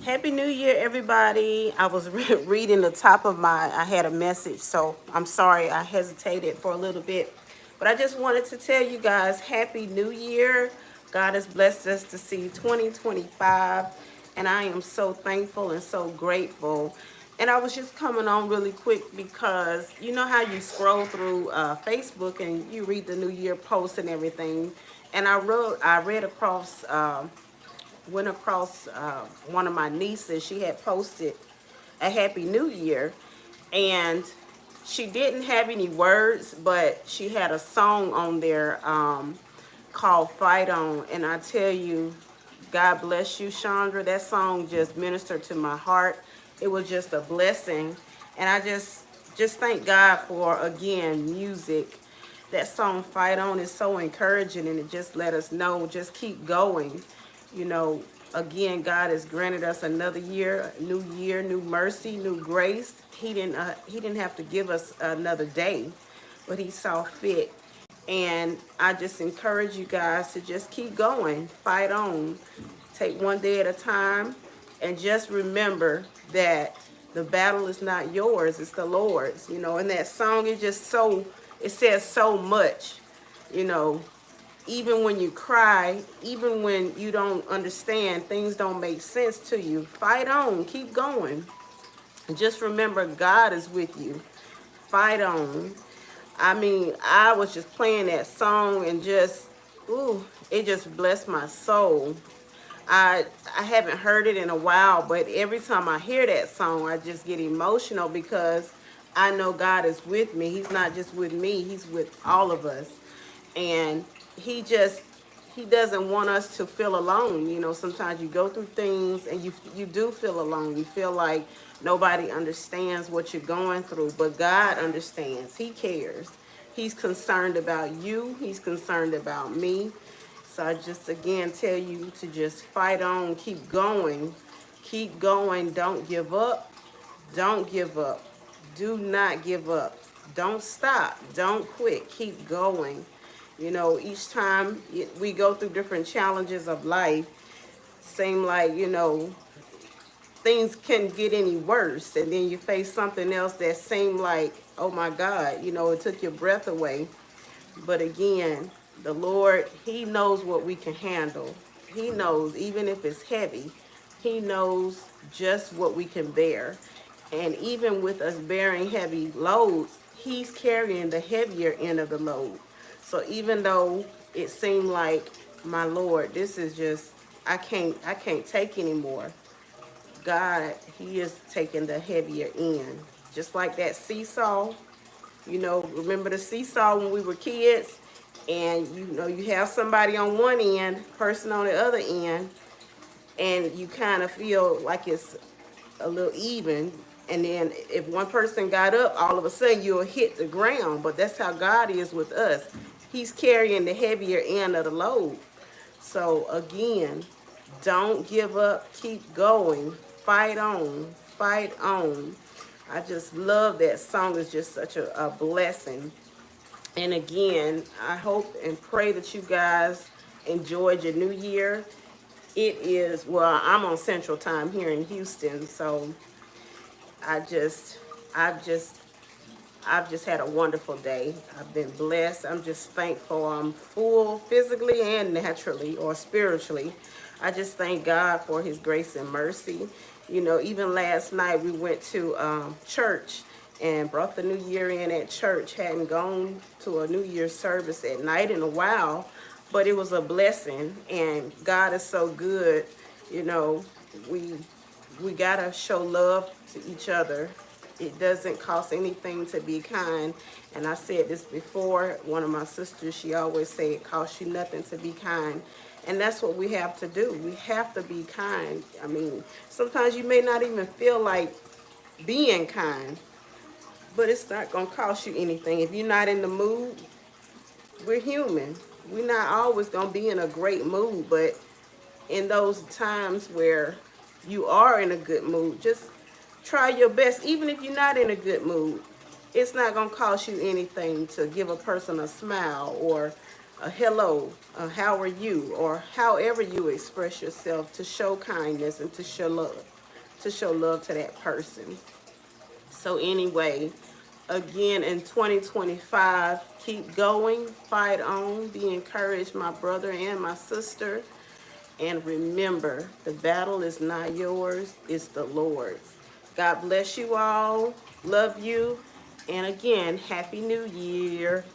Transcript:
Happy New Year, everybody. I was reading the top of I had a message, so I'm sorry I hesitated for a little bit. But I just wanted to tell you guys, Happy New Year. God has blessed us to see 2025, and I am so thankful and so grateful. And I was just coming on really quick because you know how you scroll through Facebook and you read the New Year posts and everything. And I read across went across one of my nieces. She had posted a Happy New Year, and she didn't have any words, but she had a song on there called Fight On. And I tell you, God bless you, Chandra. That song just ministered to my heart. It was just a blessing. And I just thank God for, again, music. That song Fight On is so encouraging, and it just let us know, just keep going. You know, again, God has granted us another year, new mercy, new grace. He didn't have to give us another day, but he saw fit. And I just encourage you guys to just keep going, fight on, take one day at a time, and just remember that the battle is not yours, it's the Lord's. And that song is just it says so much, you know, even when you cry, even when you don't understand, things don't make sense to you. Fight on, keep going. And just remember, God is with you. Fight on. I mean, I was just playing that song and it just blessed my soul. I haven't heard it in a while, but every time I hear that song, I just get emotional because I know God is with me. He's not just with me, he's with all of us. And he just he doesn't want us to feel alone. Sometimes you go through things and you do feel alone. You feel like nobody understands what you're going through, but God understands. He cares. He's concerned about you. He's concerned about me. So I just again tell you to just fight on, keep going. Keep going. Don't give up. Don't give up. Do not give up. Don't stop. Don't quit. Keep going. Each time we go through different challenges of life, seem like, things can get any worse. And then you face something else that seemed like, oh my God, it took your breath away. But again, the Lord, he knows what we can handle. He knows, even if it's heavy, he knows just what we can bear. And even with us bearing heavy loads, he's carrying the heavier end of the load. So even though it seemed like, my Lord, this is just, I can't take anymore. God, he is taking the heavier end. Just like that seesaw, remember the seesaw when we were kids? And you have somebody on one end, person on the other end, and you kind of feel like it's a little even. And then if one person got up, all of a sudden you'll hit the ground. But that's how God is with us. He's carrying the heavier end of the load. So again, don't give up. Keep going. Fight on. Fight on. I just love that song. It's just such a blessing. And again, I hope and pray that you guys enjoyed your new year. It is, well, I'm on Central Time here in Houston, so I just, I've just, I've just had a wonderful day. I've been blessed. I'm just thankful. I'm full physically and naturally or spiritually. I just thank God for his grace and mercy. Even last night we went to church and brought the new year in at church. Hadn't gone to a New Year's service at night in a while, but it was a blessing. And God is so good. You know, we we gotta show love to each other. It doesn't cost anything to be kind. And I said this before, one of my sisters, she always say it costs you nothing to be kind. And that's what we have to do. We have to be kind. I mean, sometimes you may not even feel like being kind, but it's not gonna cost you anything. If you're not in the mood, we're human. We're not always gonna be in a great mood, but in those times where you are in a good mood, just try your best. Even if you're not in a good mood, it's not going to cost you anything to give a person a smile or a hello, how are you, or however you express yourself to show kindness and to show love. to show love to that person. So anyway, again in 2025, keep going, fight on, be encouraged, my brother and my sister. And remember, the battle is not yours, it's the Lord's. God bless you all. Love you. And again, Happy New Year.